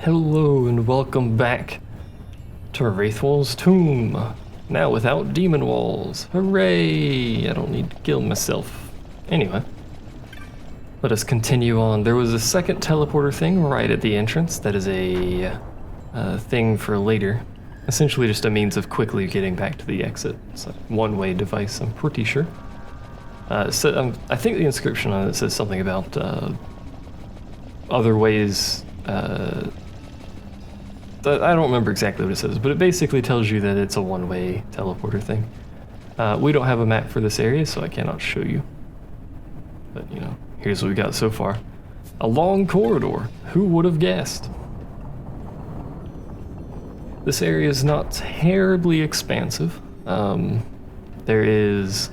Hello and welcome back to Wraithwall's Tomb. Now without demon walls. Hooray! I don't need to kill myself. Anyway, let us continue on. There was a second teleporter thing right at the entrance. That is a thing for later. Essentially just a means of quickly getting back to the exit. It's a one-way device, I'm pretty sure. I think the inscription on it says something about other ways. I don't remember exactly what it says, but it basically tells you that it's a one-way teleporter thing. We don't have a map for this area, so I cannot show you. But, you know, here's what we got so far. A long corridor. Who would have guessed? This area is not terribly expansive. There is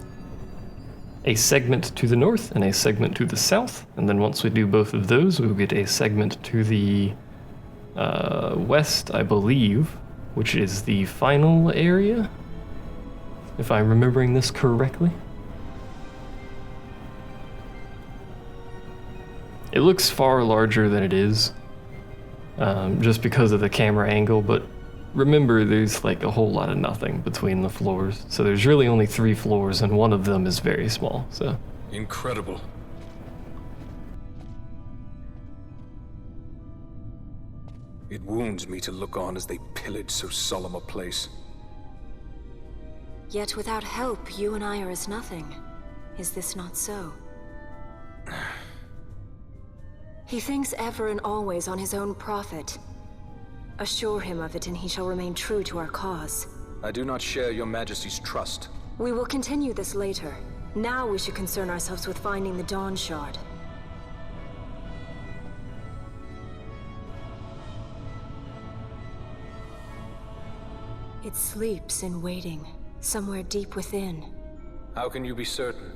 a segment to the north and a segment to the south, and then once we do both of those, we'll get a segment to the west, I believe, which is the final area, if I'm remembering this correctly. It looks far larger than it is, just because of the camera angle, but remember there's like a whole lot of nothing between the floors, so there's really only 3 floors and one of them is very small, so. Incredible. It wounds me to look on as they pillage so solemn a place. Yet without help, you and I are as nothing. Is this not so? He thinks ever and always on his own profit. Assure him of it and he shall remain true to our cause. I do not share your majesty's trust. We will continue this later. Now we should concern ourselves with finding the Dawn Shard. It sleeps in waiting, somewhere deep within. How can you be certain?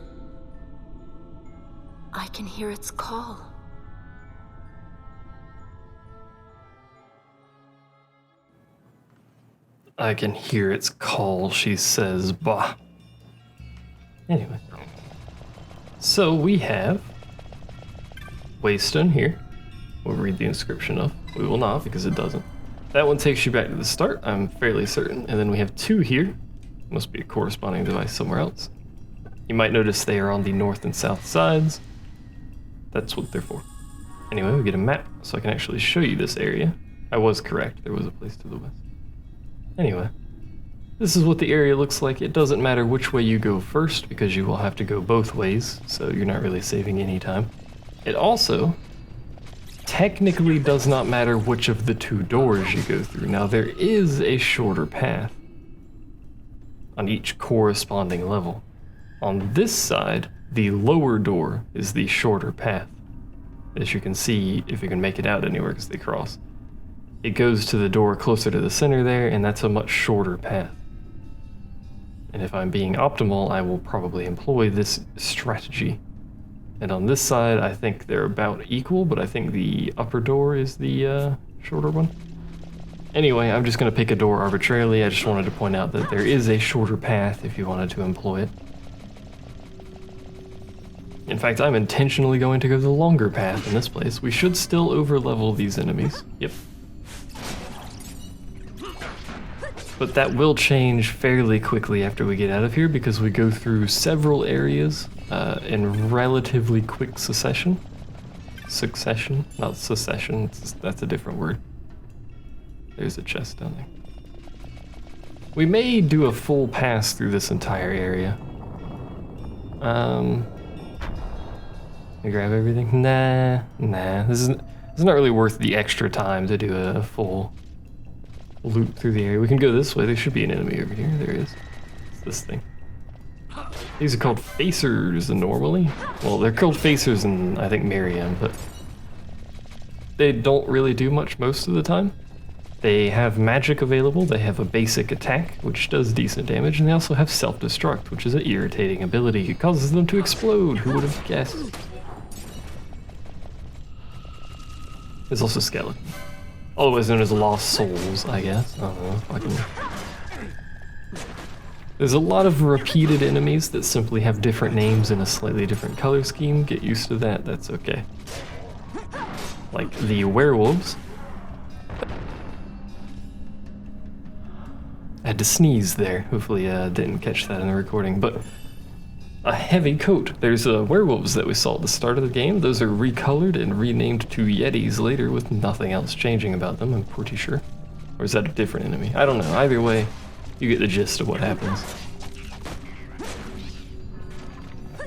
I can hear its call. I can hear its call, she says, bah. Anyway. So we have Waystone here. We'll read the inscription of. We will not, because it doesn't. That one takes you back to the start, I'm fairly certain. And then we have 2 here. Must be a corresponding device somewhere else. You might notice they are on the north and south sides. That's what they're for. Anyway, we get a map, so I can actually show you this area. I was correct, there was a place to the west. Anyway, this is what the area looks like. It doesn't matter which way you go first, because you will have to go both ways, so you're not really saving any time. It also technically does not matter which of the 2 doors you go through. Now, there is a shorter path on each corresponding level. On this side, the lower door is the shorter path. As you can see, if you can make it out anywhere because they cross. It goes to the door closer to the center there, and that's a much shorter path. And if I'm being optimal, I will probably employ this strategy. And on this side, I think they're about equal, but I think the upper door is the shorter one. Anyway, I'm just going to pick a door arbitrarily. I just wanted to point out that there is a shorter path if you wanted to employ it. In fact, I'm intentionally going to go the longer path in this place. We should still overlevel these enemies. Yep. But that will change fairly quickly after we get out of here because we go through several areas in relatively quick succession. Succession, not secession, that's a different word. There's a chest down there. We may do a full pass through this entire area. I grab everything? Nah. It's not really worth the extra time to do a full loop through the area. We can go this way. There should be an enemy over here. There is. It's this thing. These are called facers normally. Well, they're called facers in, I think, Miriam, but they don't really do much most of the time. They have magic available. They have a basic attack, which does decent damage, and they also have self-destruct, which is an irritating ability. It causes them to explode. Who would have guessed? There's also skeleton. Otherwise known as lost souls, I guess. I don't know if I can... There's a lot of repeated enemies that simply have different names in a slightly different color scheme. Get used to that, that's okay. Like the werewolves. I had to sneeze there. Hopefully didn't catch that in the recording, but a heavy coat. There's werewolves that we saw at the start of the game. Those are recolored and renamed to Yetis later with nothing else changing about them, I'm pretty sure. Or is that a different enemy? I don't know. Either way, you get the gist of what happens.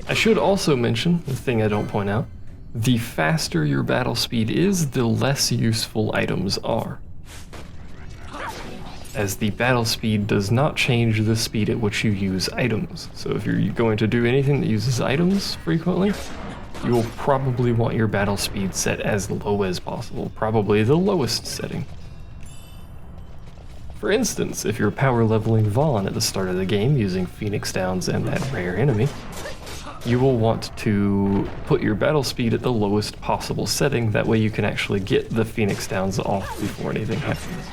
I should also mention, the thing I don't point out, the faster your battle speed is, the less useful items are. As the battle speed does not change the speed at which you use items. So if you're going to do anything that uses items frequently, you will probably want your battle speed set as low as possible, probably the lowest setting. For instance, if you're power leveling Vaughn at the start of the game using Phoenix Downs and that rare enemy, you will want to put your battle speed at the lowest possible setting, that way you can actually get the Phoenix Downs off before anything happens.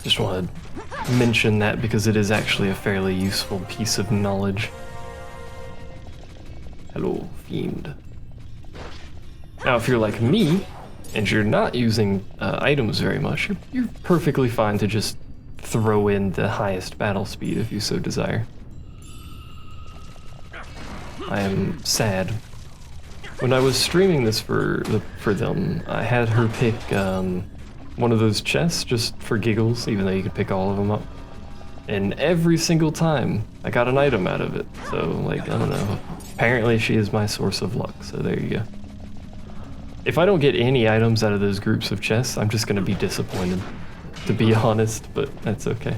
Just want to mention that because it is actually a fairly useful piece of knowledge. Hello, Fiend. Now, if you're like me, and you're not using items very much, you're perfectly fine to just throw in the highest battle speed if you so desire. I am sad. When I was streaming this for them, I had her pick one of those chests just for giggles, even though you could pick all of them up. And every single time, I got an item out of it. So, like, I don't know. Apparently she is my source of luck, so there you go. If I don't get any items out of those groups of chests, I'm just gonna be disappointed, to be honest, but that's okay.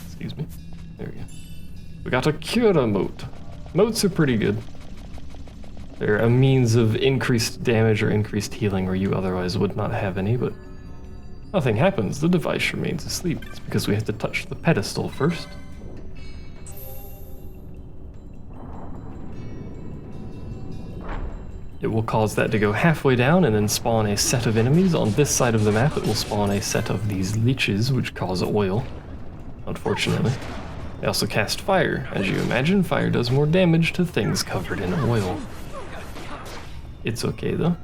Excuse me. There we go. We got a Cura mote. Motes are pretty good. They're a means of increased damage or increased healing where you otherwise would not have any, but nothing happens. The device remains asleep. It's because we have to touch the pedestal first. It will cause that to go halfway down and then spawn a set of enemies. On this side of the map, it will spawn a set of these leeches, which cause oil, unfortunately. They also cast fire. As you imagine, fire does more damage to things covered in oil. It's okay though.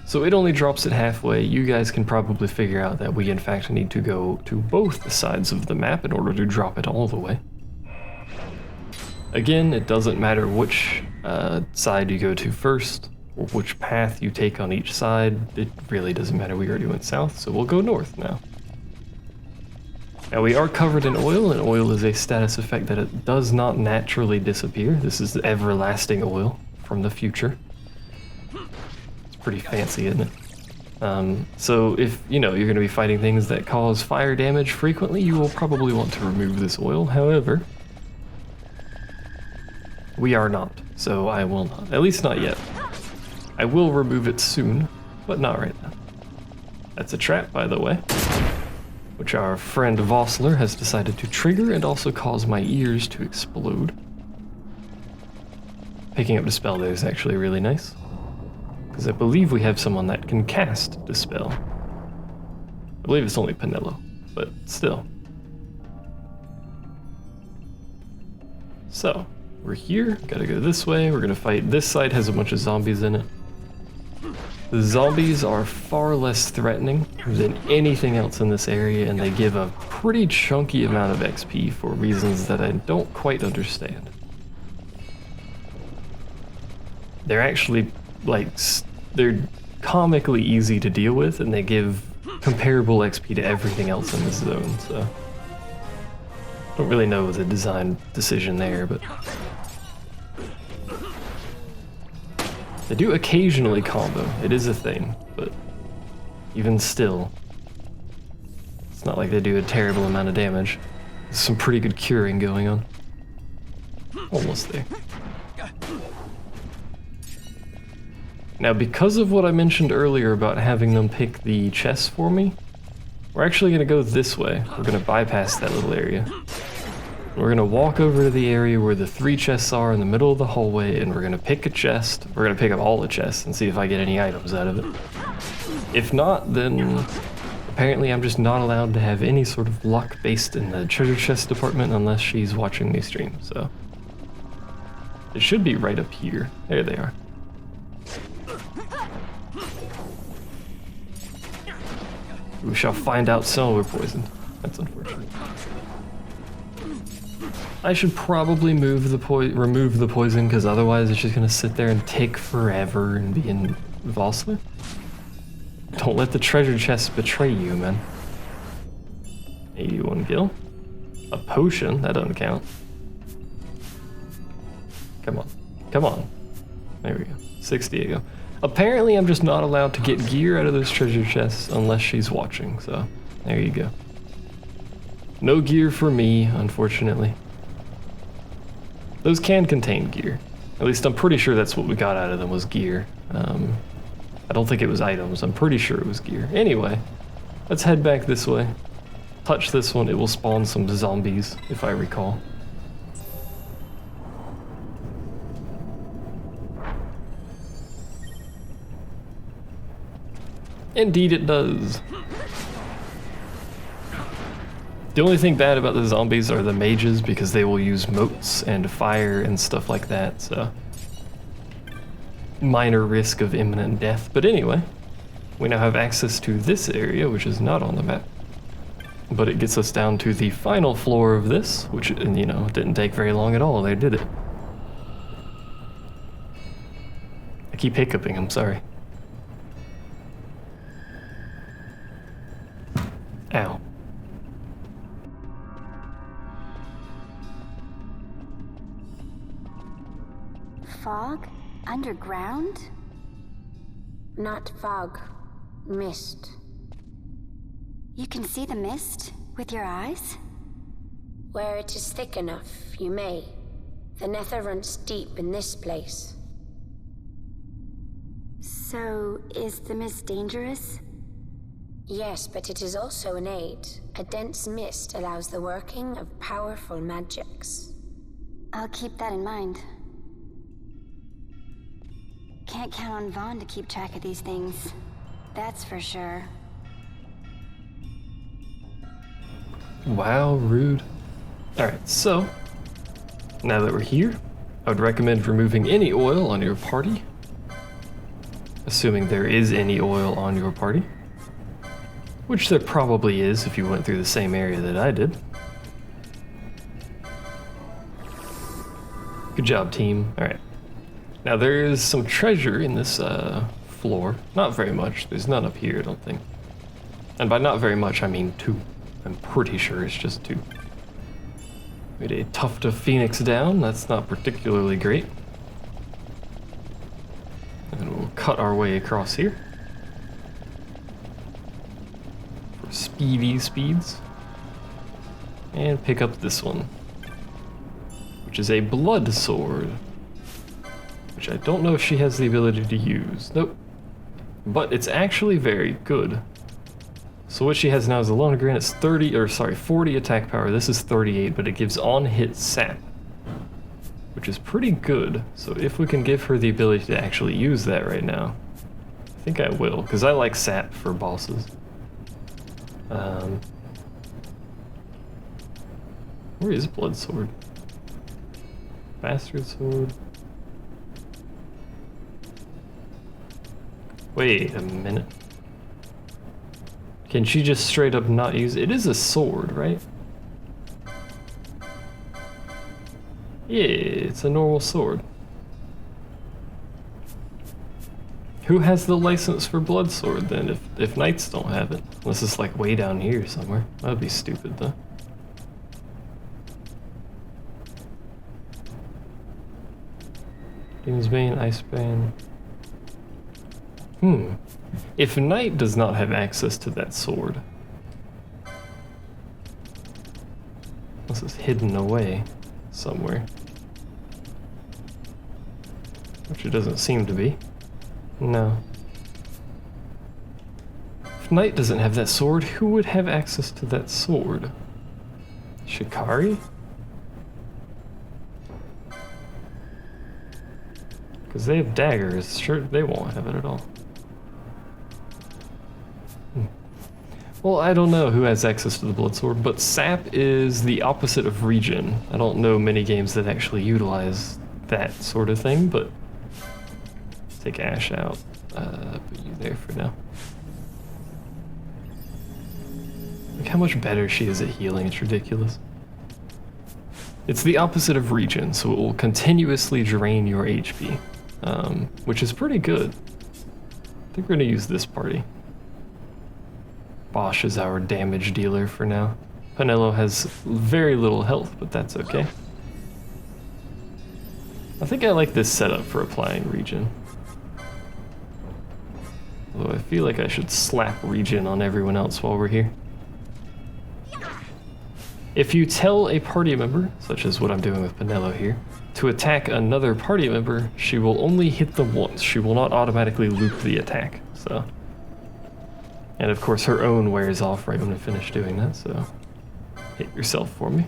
So it only drops it halfway. You guys can probably figure out that we in fact need to go to both sides of the map in order to drop it all the way. Again, it doesn't matter which side you go to first, or which path you take on each side. It really doesn't matter. We already went south, so we'll go north now. Now we are covered in oil, and oil is a status effect that it does not naturally disappear. This is everlasting oil from the future. It's pretty fancy, isn't it? So if, you know, you're going to be fighting things that cause fire damage frequently, you will probably want to remove this oil. However, we are not, so I will not. At least not yet. I will remove it soon, but not right now. That's a trap, by the way, which our friend Vossler has decided to trigger and also cause my ears to explode. Picking up Dispel there is actually really nice, because I believe we have someone that can cast Dispel. I believe it's only Penelo, but still. So, we're here, gotta go this way, we're gonna fight. This side has a bunch of zombies in it. The zombies are far less threatening than anything else in this area, and they give a pretty chunky amount of XP for reasons that I don't quite understand. They're actually, like, they're comically easy to deal with, and they give comparable XP to everything else in this zone, so don't really know the design decision there, but they do occasionally combo. It is a thing, but even still, it's not like they do a terrible amount of damage. There's some pretty good curing going on. Almost there. Now, because of what I mentioned earlier about having them pick the chests for me, we're actually going to go this way. We're going to bypass that little area. We're going to walk over to the area where the 3 chests are in the middle of the hallway, and we're going to pick a chest. We're going to pick up all the chests and see if I get any items out of it. If not, then apparently I'm just not allowed to have any sort of luck based in the treasure chest department unless she's watching me stream, so. It should be right up here. There they are. We shall find out soon we're poisoned. That's unfortunate. I should probably remove the poison, because otherwise it's just gonna sit there and take forever and be in Valsler. Don't let the treasure chest betray you, man. 81 gil. A potion, that doesn't count. Come on, come on. There we go, 68 gil. Apparently I'm just not allowed to get gear out of those treasure chests unless she's watching, so there you go. No gear for me, unfortunately. Those can contain gear. At least I'm pretty sure that's what we got out of them was gear. I don't think it was items, I'm pretty sure it was gear. Anyway, let's head back this way. Touch this one, it will spawn some zombies, if I recall. Indeed it does. The only thing bad about the zombies are the mages, because they will use moats and fire and stuff like that, so minor risk of imminent death. But anyway, we now have access to this area, which is not on the map. But it gets us down to the final floor of this, which, you know, didn't take very long at all. They did it. I keep hiccuping, I'm sorry. Ow. Fog? Underground? Not fog. Mist. You can see the mist with your eyes? Where it is thick enough, you may. The nether runs deep in this place. So, is the mist dangerous? Yes, but it is also an aid. A dense mist allows the working of powerful magics. I'll keep that in mind. Can't count on Vaughn to keep track of these things. That's for sure. Wow, rude. Alright, so, now that we're here, I would recommend removing any oil on your party. Assuming there is any oil on your party. Which there probably is if you went through the same area that I did. Good job, team. Alright. Now there is some treasure in this floor. Not very much. There's none up here, I don't think. And by not very much, I mean 2. I'm pretty sure it's just 2. We had a tuft of phoenix down. That's not particularly great. And we'll cut our way across here. For speedy speeds. And pick up this one. Which is a blood sword. Which I don't know if she has the ability to use. Nope. But it's actually very good. So what she has now is a Lona Granite's 40 attack power. This is 38, but it gives on-hit sap, which is pretty good. So if we can give her the ability to actually use that right now, I think I will, because I like sap for bosses. Where is Blood Sword? Bastard Sword. Wait a minute. Can she just straight up not use it? It is a sword, right? Yeah, it's a normal sword. Who has the license for blood sword then if knights don't have it? Unless it's like way down here somewhere. That would be stupid though. Demon's Bane, Icebane. If Knight does not have access to that sword, this is hidden away somewhere, which it doesn't seem to be. No. If Knight doesn't have that sword, who would have access to that sword? Shikari? Because they have daggers, sure they won't have it at all. Well, I don't know who has access to the blood sword, but sap is the opposite of regen. I don't know many games that actually utilize that sort of thing, but take Ash out. Put you there for now. how much better she is at healing. It's ridiculous. It's the opposite of regen, so it will continuously drain your HP, which is pretty good. I think we're gonna use this party. Bosch is our damage dealer for now. Penelo has very little health, but that's okay. I think I like this setup for applying regen. Although I feel like I should slap regen on everyone else while we're here. If you tell a party member, such as what I'm doing with Penelo here, to attack another party member, she will only hit them once. She will not automatically loop the attack, so. And of course her own wears off right when I finish doing that, so hit yourself for me.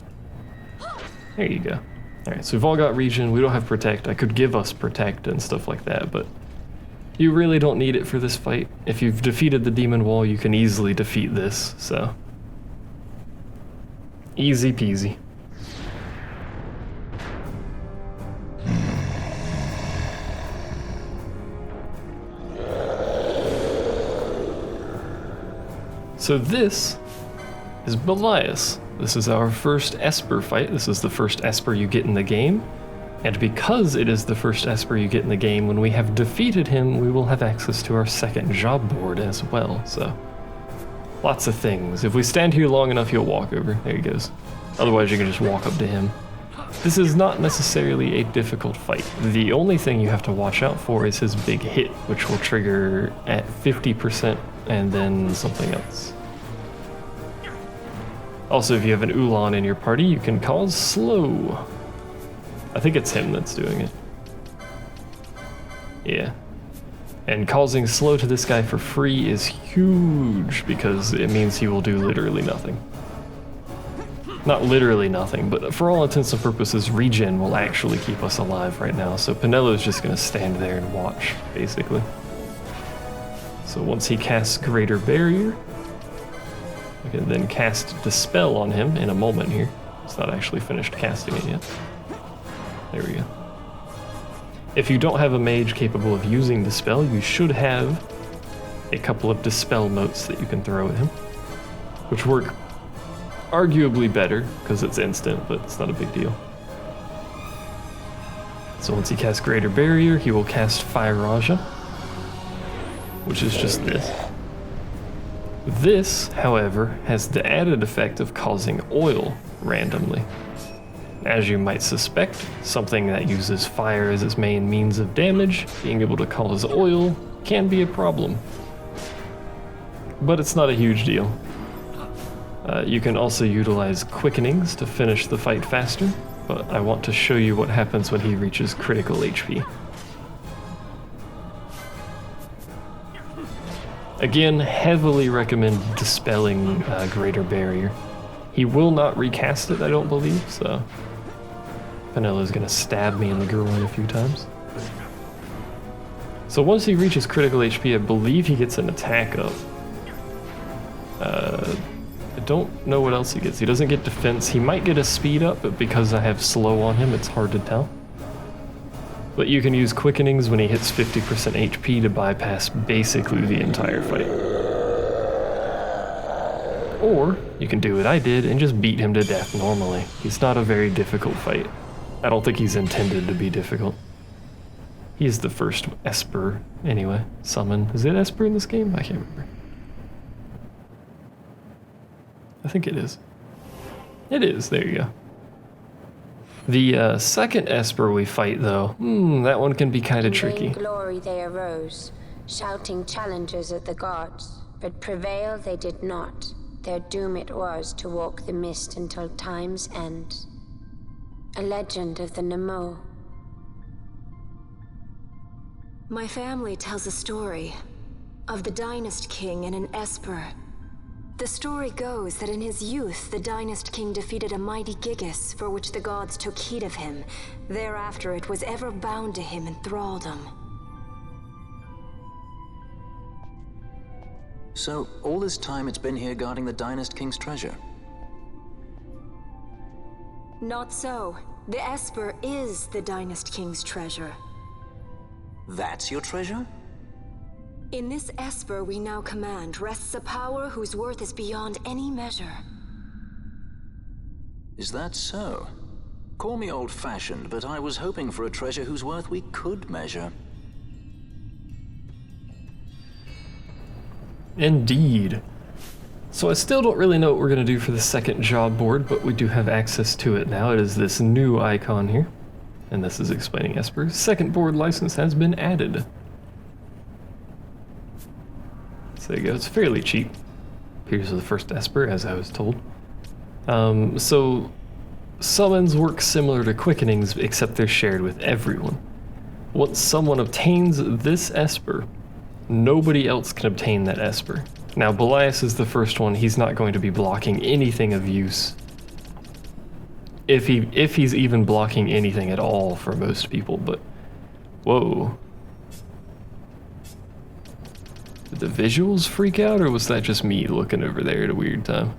There you go. Alright, so we've all got regen, we don't have protect. I could give us protect and stuff like that, but you really don't need it for this fight. If you've defeated the demon wall, you can easily defeat this, so. Easy peasy. So this is Belias. This is our first Esper fight. This is the first Esper you get in the game. And because it is the first Esper you get in the game, when we have defeated him, we will have access to our second job board as well, so. Lots of things. If we stand here long enough, he'll walk over. There he goes. Otherwise, you can just walk up to him. This is not necessarily a difficult fight. The only thing you have to watch out for is his big hit, which will trigger at 50% and then something else. Also, if you have an Ulan in your party, you can cause slow. I think it's him that's doing it. Yeah. And causing slow to this guy for free is huge because it means he will do literally nothing. Not literally nothing, but for all intents and purposes, regen will actually keep us alive right now. So Penelo's just gonna stand there and watch, basically. So once he casts Greater Barrier, we can then cast Dispel on him in a moment here. It's not actually finished casting it yet. There we go. If you don't have a mage capable of using Dispel, you should have a couple of Dispel motes that you can throw at him, which work arguably better because it's instant, but it's not a big deal. So once he casts Greater Barrier, he will cast Fire Raja, which is just this. This, however, has the added effect of causing oil randomly. As you might suspect, something that uses fire as its main means of damage, being able to cause oil can be a problem. But it's not a huge deal. You can also utilize quickenings to finish the fight faster, but I want to show you what happens when he reaches critical HP. Again, heavily recommend dispelling Greater Barrier. He will not recast it, I don't believe, so Penelo's gonna stab me in the groin a few times. So once he reaches critical HP, I believe he gets an attack up. I don't know what else he gets. He doesn't get defense. He might get a speed up, but because I have slow on him, it's hard to tell. But you can use quickenings when he hits 50% HP to bypass basically the entire fight. Or you can do what I did and just beat him to death normally. He's not a very difficult fight. I don't think he's intended to be difficult. He's the first Esper, anyway, summon. Is it Esper in this game? I can't remember. I think it is. It is, there you go. The second Esper we fight, though, that one can be kind of tricky. In glory they arose, shouting challenges at the gods, but prevail they did not. Their doom it was to walk the mist until time's end. A legend of the Nemo. My family tells a story of the Dynast King and an Esper. The story goes that in his youth, the Dynast King defeated a mighty Gigas, for which the gods took heed of him. Thereafter it was ever bound to him in thraldom. So, all this time it's been here guarding the Dynast King's treasure? Not so. The Esper is the Dynast King's treasure. That's your treasure? In this Esper we now command rests a power whose worth is beyond any measure. Is that so? Call me old-fashioned, but I was hoping for a treasure whose worth we could measure. Indeed. So I still don't really know what we're going to do for the second job board, but we do have access to it now. It is this new icon here, and this is explaining Esper's second board license has been added. So there you go, it's fairly cheap. Here's the first Esper, as I was told. So summons work similar to quickenings, except they're shared with everyone. Once someone obtains this Esper, nobody else can obtain that Esper. Now, Belias is the first one. He's not going to be blocking anything of use. If he's even blocking anything at all for most people, but whoa. Did the visuals freak out, or was that just me looking over there at a weird time?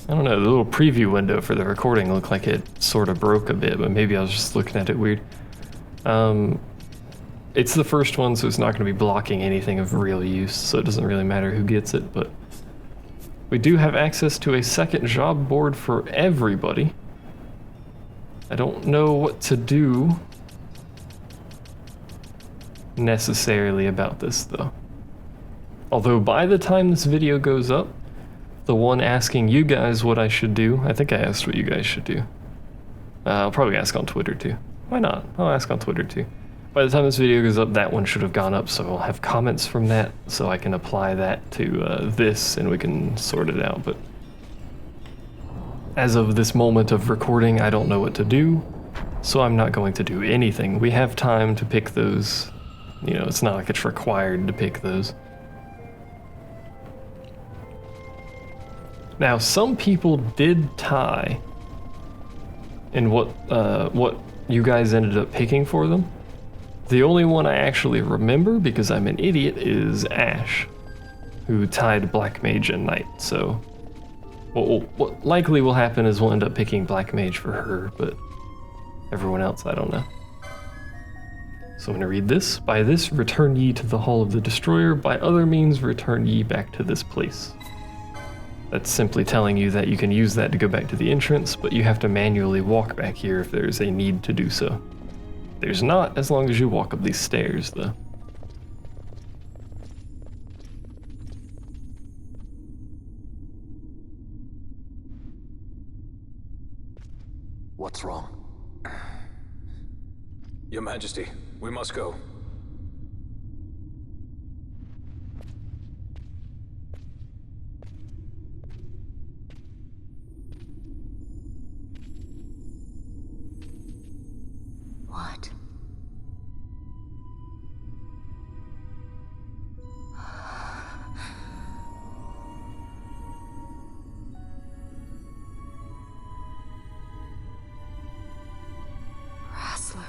I don't know, the little preview window for the recording looked like it sort of broke a bit, but maybe I was just looking at it weird. It's the first one, so it's not going to be blocking anything of real use, so it doesn't really matter who gets it, but we do have access to a second job board for everybody. I don't know what to do necessarily about this, though. Although by the time this video goes up, the one asking you guys what I should do, I think I asked what you guys should do. I'll probably ask on Twitter too. Why not? I'll ask on Twitter too. By the time this video goes up, that one should have gone up, so I'll have comments from that, so I can apply that to this, and we can sort it out. But as of this moment of recording, I don't know what to do, so I'm not going to do anything. We have time to pick those. You know, it's not like it's required to pick those. Now, some people did tie in what you guys ended up picking for them. The only one I actually remember, because I'm an idiot, is Ash, who tied Black Mage and Knight. So what likely will happen is we'll end up picking Black Mage for her, but everyone else, I don't know. So I'm going to read this. By this, return ye to the Hall of the Destroyer. By other means, return ye back to this place. That's simply telling you that you can use that to go back to the entrance, but you have to manually walk back here if there's a need to do so. There's not, as long as you walk up these stairs, though. What's wrong? Your Majesty, we must go. What? Wrestler.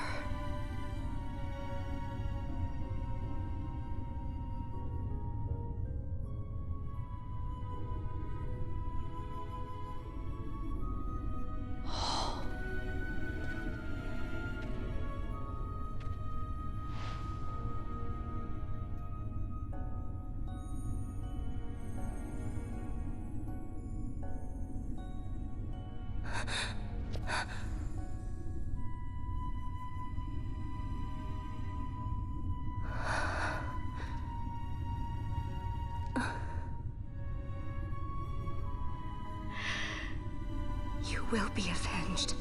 You will be avenged.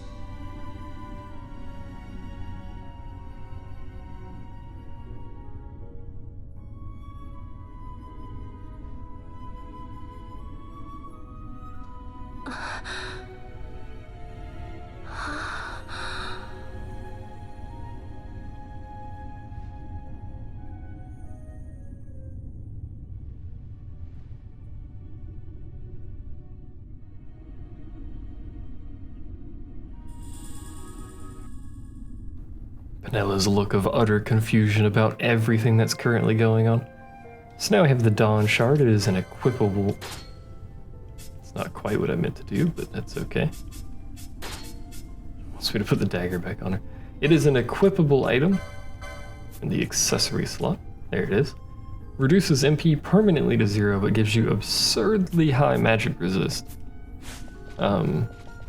Penella's look of utter confusion about everything that's currently going on. So now I have the Dawn Shard. It is an equipable... It's not quite what I meant to do, but that's okay. Wants me to put the dagger back on her. It is an equipable item in the accessory slot. There it is. Reduces MP permanently to 0, but gives you absurdly high magic resist.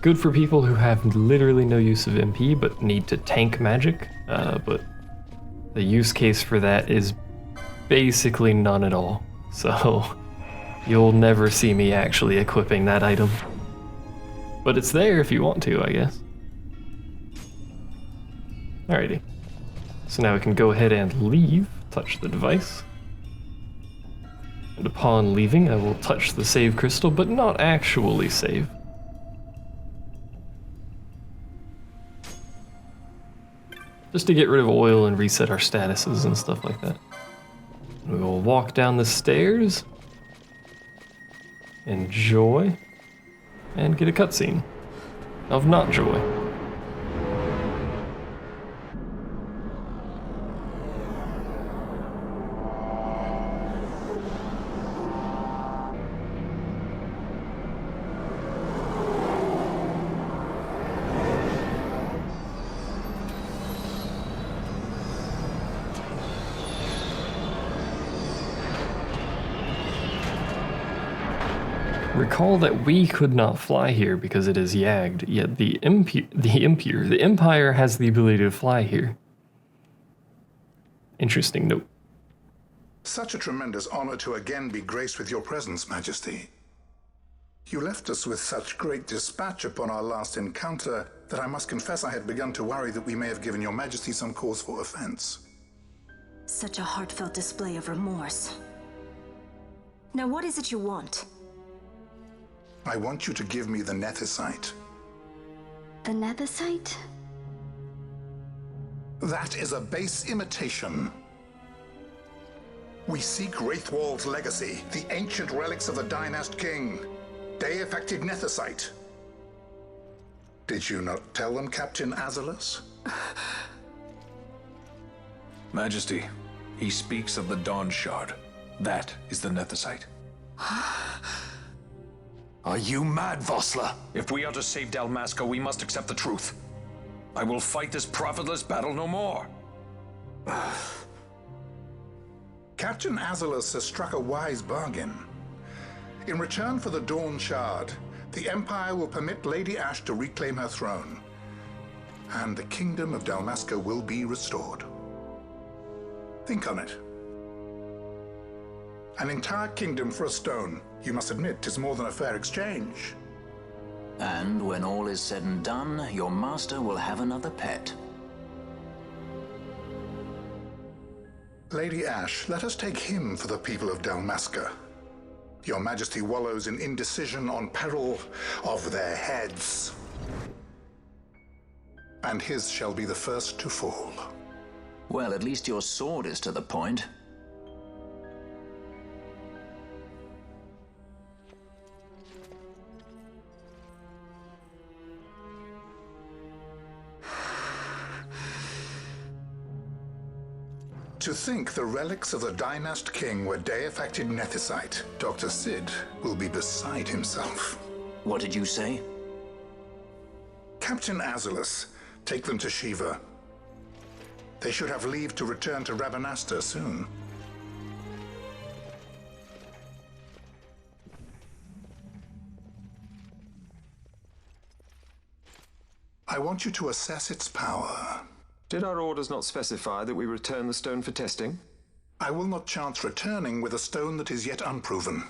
Good for people who have literally no use of MP but need to tank magic, but the use case for that is basically none at all. So you'll never see me actually equipping that item. But it's there if you want to, I guess. Alrighty. So now we can go ahead and leave, touch the device. And upon leaving, I will touch the save crystal, but not actually save. Just to get rid of oil and reset our statuses and stuff like that. We will walk down the stairs, enjoy, and get a cutscene of not joy. Recall that we could not fly here because it is yagged, yet the Empire has the ability to fly here. Interesting note. Such a tremendous honor to again be graced with your presence, Majesty. You left us with such great dispatch upon our last encounter that I must confess I had begun to worry that we may have given your Majesty some cause for offense. Such a heartfelt display of remorse. Now what is it you want? I want you to give me the Nethicite. The Nethicite? That is a base imitation. We seek Wraithwald's legacy, the ancient relics of the Dynast King. Day-affected Nethicite. Did you not tell them, Captain Azalus? Majesty, he speaks of the Dawn Shard. That is the Nethicite. Are you mad, Vossler? If we are to save Dalmasca, we must accept the truth. I will fight this profitless battle no more. Captain Azalus has struck a wise bargain. In return for the Dawn Shard, the Empire will permit Lady Ashe to reclaim her throne, and the Kingdom of Dalmasca will be restored. Think on it. An entire kingdom for a stone. You must admit, 'tis more than a fair exchange. And when all is said and done, your master will have another pet. Lady Ashe, let us take him for the people of Dalmasca. Your Majesty wallows in indecision on peril of their heads. And his shall be the first to fall. Well, at least your sword is to the point. To think the relics of the Dynast King were day-affected Nethicite, Dr. Sid will be beside himself. What did you say? Captain Azalus, take them to Shiva. They should have leave to return to Rabanasta soon. I want you to assess its power. Did our orders not specify that we return the stone for testing? I will not chance returning with a stone that is yet unproven.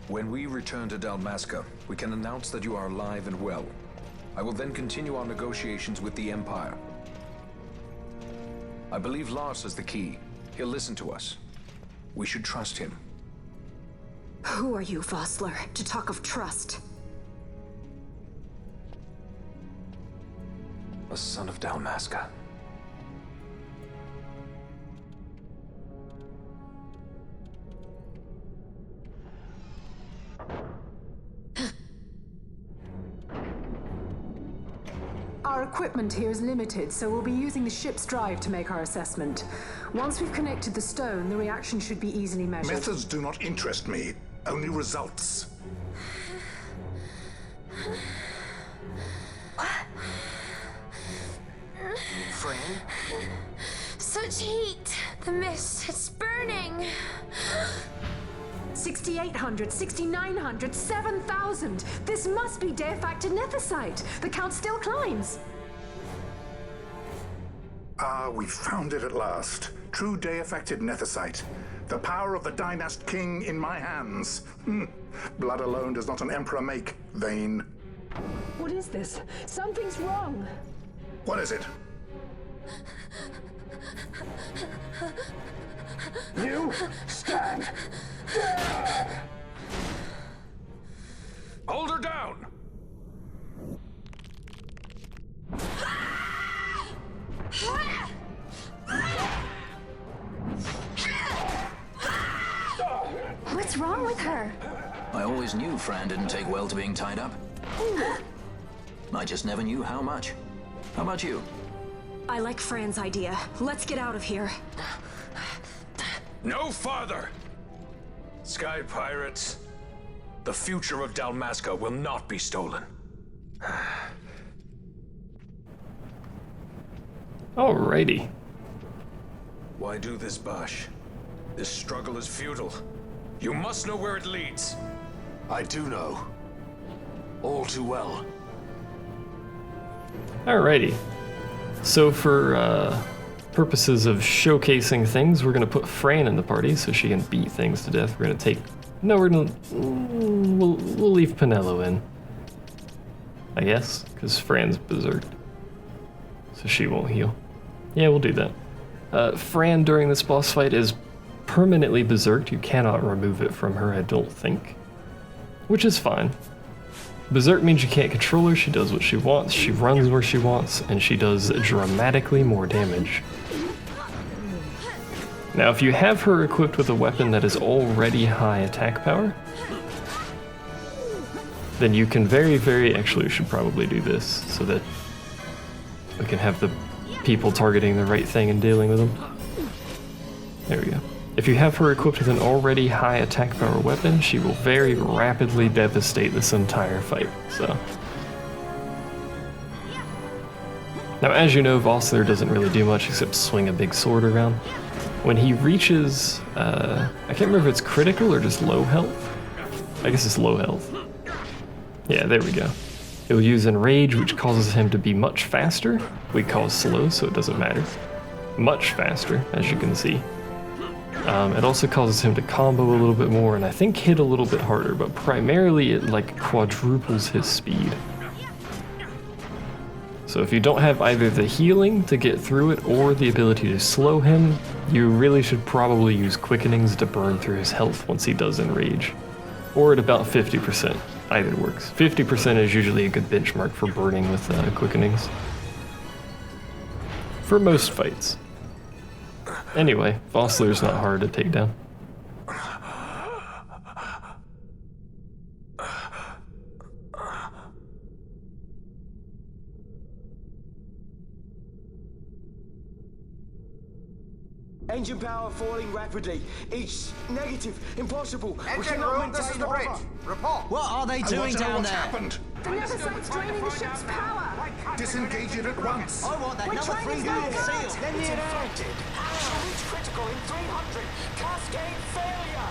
When we return to Dalmasca, we can announce that you are alive and well. I will then continue our negotiations with the Empire. I believe Lars has the key. He'll listen to us. We should trust him. Who are you, Vossler, to talk of trust? A son of Dalmasca. Our equipment here is limited, so we'll be using the ship's drive to make our assessment. Once we've connected the stone, the reaction should be easily measured. Methods do not interest me, only results. Fran? Such heat! The mist, it's burning! 6,800, 6,900, 7,000! This must be Deifacted Nethicite! The count still climbs! Ah, we found it at last. True Deifacted Nethicite. The power of the Dynast King in my hands. Blood alone does not an emperor make, vain. What is this? Something's wrong! What is it? You stand there! Hold her down! What's wrong with her? I always knew Fran didn't take well to being tied up. I just never knew how much. How about you? I like Fran's idea. Let's get out of here. No farther! Sky Pirates, the future of Dalmasca will not be stolen. Alrighty. Why do this, Bash? This struggle is futile. You must know where it leads. I do know. All too well. Alrighty. So for purposes of showcasing things, we're gonna put Fran in the party so she can beat things to death. We're gonna take... No, we're gonna... We'll leave Pinello in, I guess, because Fran's berserked. So she won't heal. Yeah, we'll do that. Fran during this boss fight is permanently berserked. You cannot remove it from her, I don't think. Which is fine. Berserk means you can't control her, she does what she wants, she runs where she wants, and she does dramatically more damage. Now, if you have her equipped with a weapon that is already high attack power, then you can actually we should probably do this so that we can have the people targeting the right thing and dealing with them. There we go. If you have her equipped with an already high attack power weapon, she will very rapidly devastate this entire fight, so. Now, as you know, Vossler doesn't really do much except swing a big sword around. When he reaches, I can't remember if it's critical or just low health. I guess it's low health. Yeah, there we go. He'll use Enrage, which causes him to be much faster. We call slow, so it doesn't matter. Much faster, as you can see. It also causes him to combo a little bit more, and I think hit a little bit harder, but primarily it like quadruples his speed. So if you don't have either the healing to get through it or the ability to slow him, you really should probably use Quickenings to burn through his health once he does Enrage. Or at about 50%, either works. 50% is usually a good benchmark for burning with Quickenings. For most fights. Anyway, Vossler's not hard to take down. Engine power falling rapidly. Each negative. Impossible. Engine room, this is the bridge. Report. What are they doing down What's there? happened? The Nethicite's draining the ship's power! Disengage it at once. I want that We're number trying 3 to unit get sealed. out. Let me It's in. infected. Shall reach critical in 300. Cascade failure.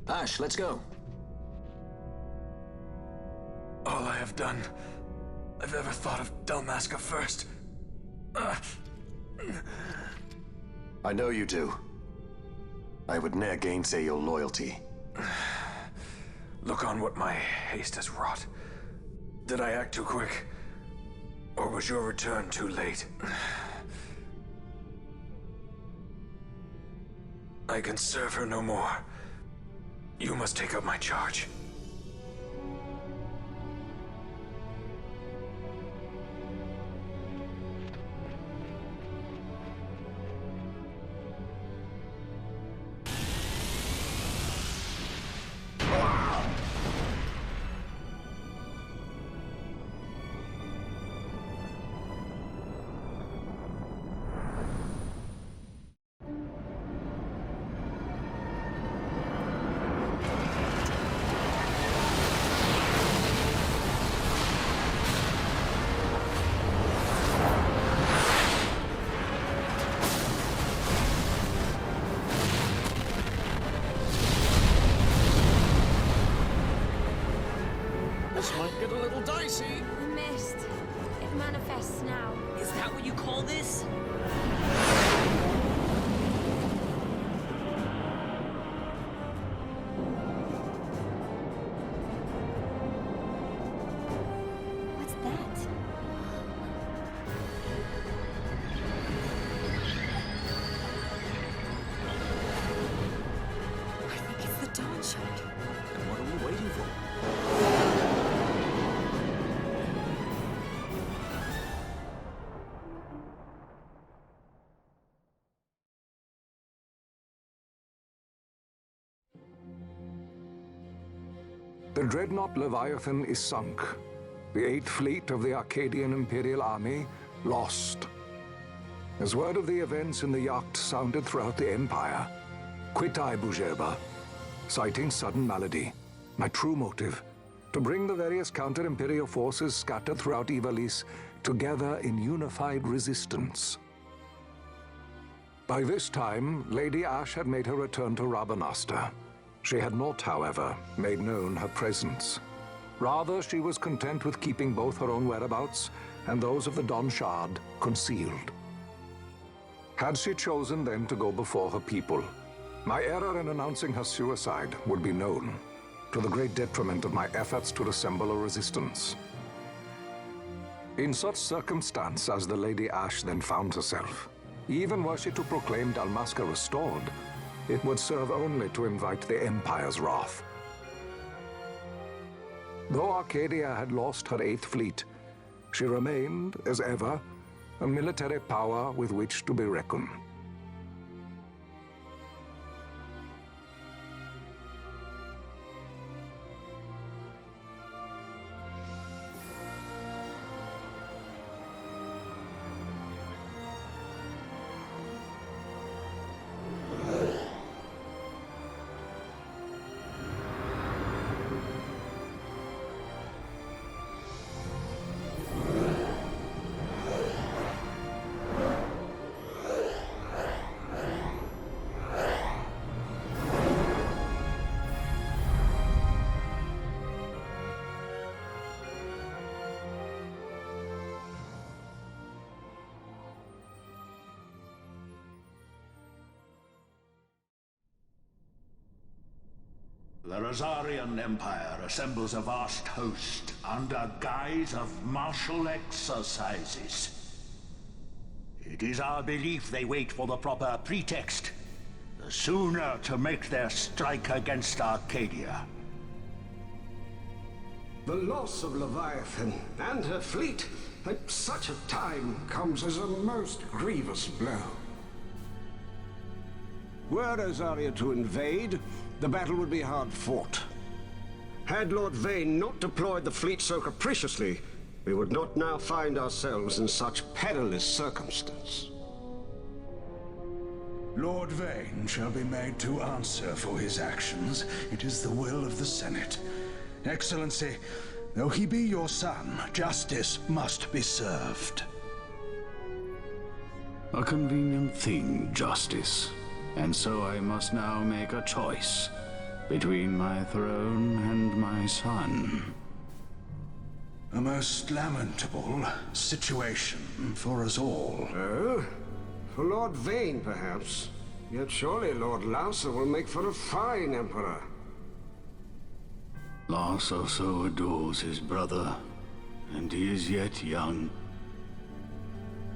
Ash, let's go. All I have done, I've ever thought of Dalmasca first. I know you do. I would ne'er gainsay your loyalty. Look on what my haste has wrought. Did I act too quick? Or was your return too late? I can serve her no more. You must take up my charge. This might get a little dicey. The mist. It manifests now. Is that what you call this? What's that? I think it's the dawn shard. And what are we waiting for? The dreadnought Leviathan is sunk. The 8th Fleet of the Arcadian Imperial Army lost. As word of the events in the yacht sounded throughout the Empire, quit I Bujeba, citing sudden malady. My true motive, to bring the various counter-imperial forces scattered throughout Ivalice together in unified resistance. By this time, Lady Ashe had made her return to Rabanastre. She had not, however, made known her presence. Rather, she was content with keeping both her own whereabouts and those of the Dawn Shard concealed. Had she chosen then to go before her people, my error in announcing her suicide would be known, to the great detriment of my efforts to assemble a resistance. In such circumstance as the Lady Ashe then found herself, even were she to proclaim Dalmasca restored, it would serve only to invite the Empire's wrath. Though Arcadia had lost her 8th Fleet, she remained, as ever, a military power with which to be reckoned. The Rosarian Empire assembles a vast host under guise of martial exercises. It is our belief they wait for the proper pretext, the sooner to make their strike against Arcadia. The loss of Leviathan and her fleet at such a time comes as a most grievous blow. Were Rosaria to invade, the battle would be hard fought. Had Lord Vane not deployed the fleet so capriciously, we would not now find ourselves in such perilous circumstance. Lord Vane shall be made to answer for his actions. It is the will of the Senate. Excellency, though he be your son, justice must be served. A convenient thing, justice. And so I must now make a choice between my throne and my son. A most lamentable situation for us all. Oh? For Lord Vane, perhaps. Yet surely Lord Lauser will make for a fine emperor. Lauser so adores his brother. and he is yet young.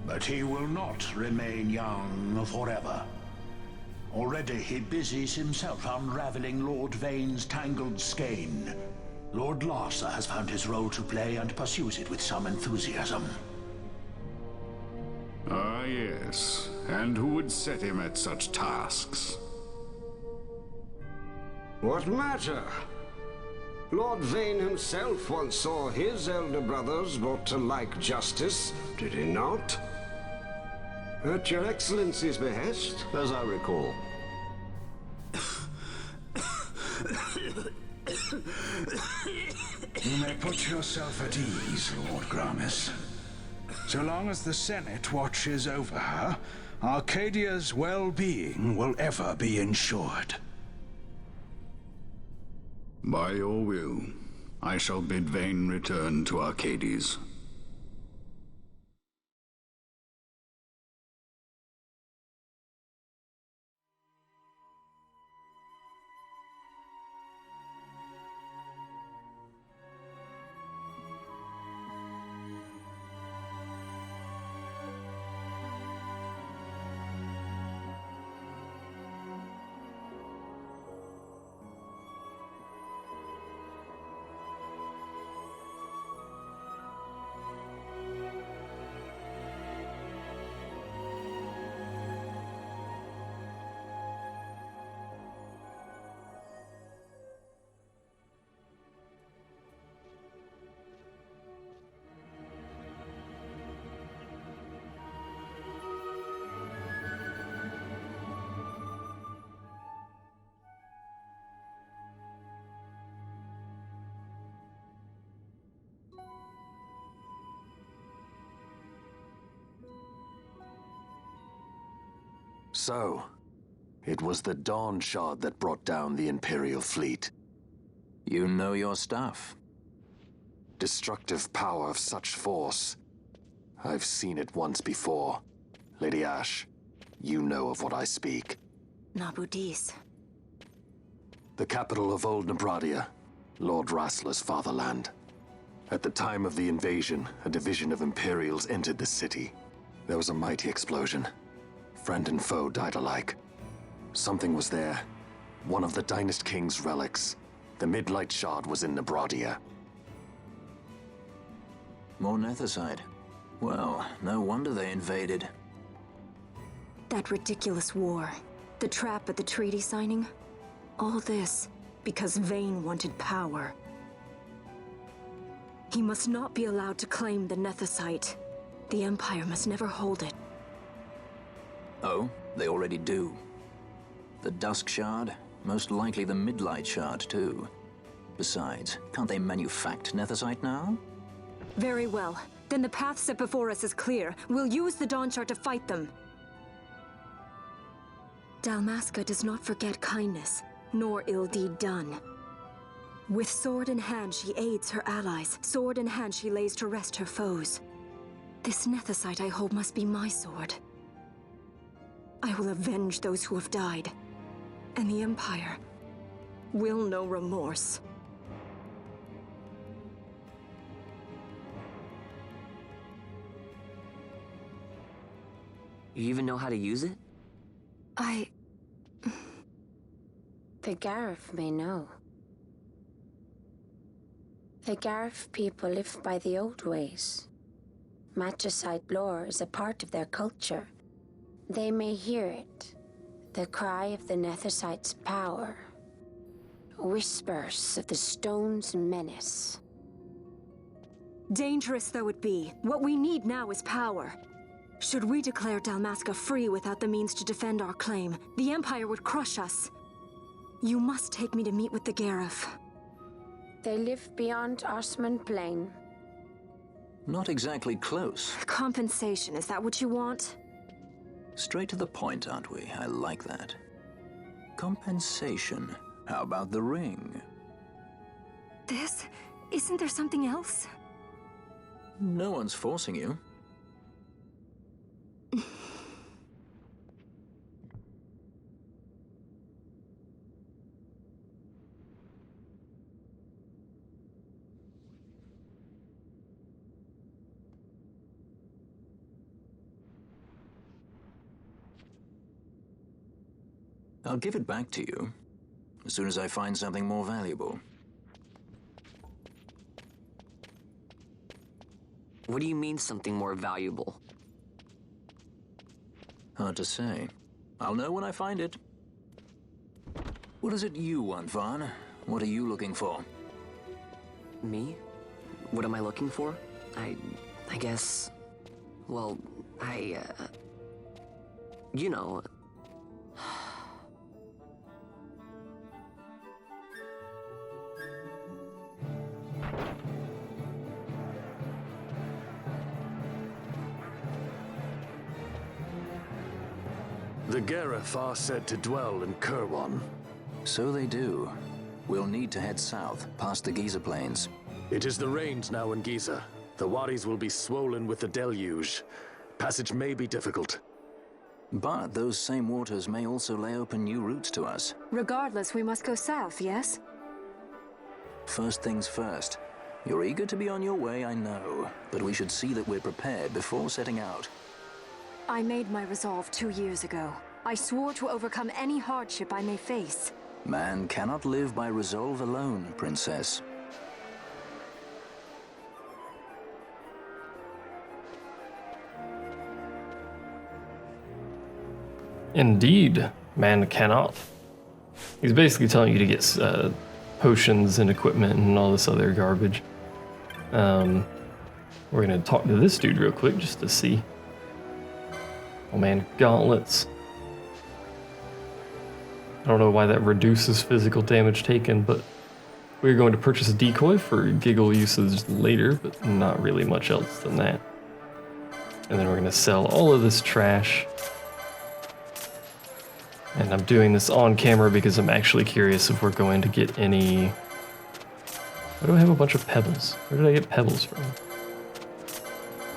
But he will not remain young forever. Already he busies himself unraveling Lord Vane's tangled skein. Lord Larsa has found his role to play and pursues it with some enthusiasm. Ah, yes. And who would set him at such tasks? What matter? Lord Vane himself once saw his elder brothers brought to like justice, did he not? At your Excellency's behest, as I recall. You may put yourself at ease, Lord Gramis. So long as the Senate watches over her, Arcadia's well-being will ever be ensured. By your will, I shall bid Vane return to Arcades. So, it was the Dawn Shard that brought down the Imperial fleet. You know your stuff. Destructive power of such force. I've seen it once before. Lady Ash, you know of what I speak. Nabudis. The capital of Old Nebradia, Lord Rassler's fatherland. At the time of the invasion, a division of Imperials entered the city. There was a mighty explosion. Friend and foe died alike. Something was there. One of the Dynast King's relics. The Midlight Shard was in Nebradia. More Nethicite. Well, no wonder they invaded. That ridiculous war. The trap at the treaty signing. All this because Vane wanted power. He must not be allowed to claim the Nethicite. The Empire must never hold it. Oh, they already do. The Dusk Shard, most likely the Midlight Shard too. Besides, can't they manufacture Nethicite now? Very well. Then the path set before us is clear. We'll use the Dawn Shard to fight them. Dalmasca does not forget kindness, nor ill deed done. With sword in hand, she aids her allies. Sword in hand, she lays to rest her foes. This Nethicite I hold must be my sword. I will avenge those who have died, and the Empire will know remorse. You even know how to use it? The Garif may know. The Garif people live by the old ways. Matricide lore is a part of their culture. They may hear it, the cry of the Nethicite's power. Whispers of the stone's menace. Dangerous though it be, what we need now is power. Should we declare Dalmasca free without the means to defend our claim, the Empire would crush us. You must take me to meet with the Garif. They live beyond Osman Plain. Not exactly close. Compensation, is that what you want? Straight to the point, aren't we? I like that. Compensation. How about the ring? This? Isn't there something else? No one's forcing you. I'll give it back to you as soon as I find something more valuable. What do you mean something more valuable? Hard to say. I'll know when I find it. What is it you want, Vaughn? What are you looking for? Me? What am I looking for? I guess... Well, you know... The Gareth are said to dwell in Kirwan. So they do. We'll need to head south, past the Giza Plains. It is the rains now in Giza. The wadis will be swollen with the deluge. Passage may be difficult. But those same waters may also lay open new routes to us. Regardless, we must go south, yes? First things first. You're eager to be on your way, I know. But we should see that we're prepared before setting out. I made my resolve 2 years ago. I swore to overcome any hardship I may face. Man cannot live by resolve alone, Princess. Indeed, man cannot. He's basically telling you to get potions and equipment and all this other garbage. We're gonna talk to this dude real quick just to see. Oh man, gauntlets. I don't know why that reduces physical damage taken, but we're going to purchase a decoy for giggle usage later, but not really much else than that. And then we're gonna sell all of this trash. And I'm doing this on camera because I'm actually curious if we're going to get any... Why do I have a bunch of pebbles? Where did I get pebbles from?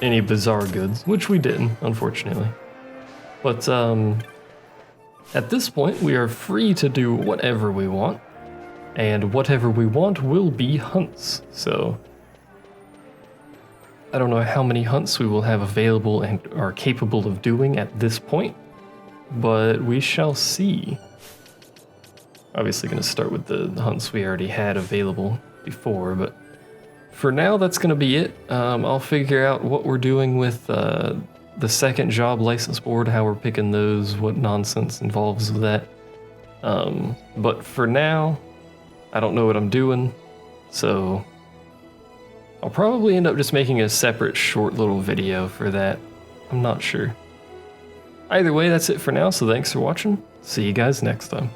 Any bizarre goods, which we didn't, unfortunately. But at this point, we are free to do whatever we want. And whatever we want will be hunts, so... I don't know how many hunts we will have available and are capable of doing at this point. But we shall see. Obviously going to start with the hunts we already had available before, but for now that's going to be it. I'll figure out what we're doing with the second job license board, how we're picking those, what nonsense involves with that. But for now, I don't know what I'm doing, so I'll probably end up just making a separate short little video for that. I'm not sure. Either way, that's it for now, so thanks for watching. See you guys next time.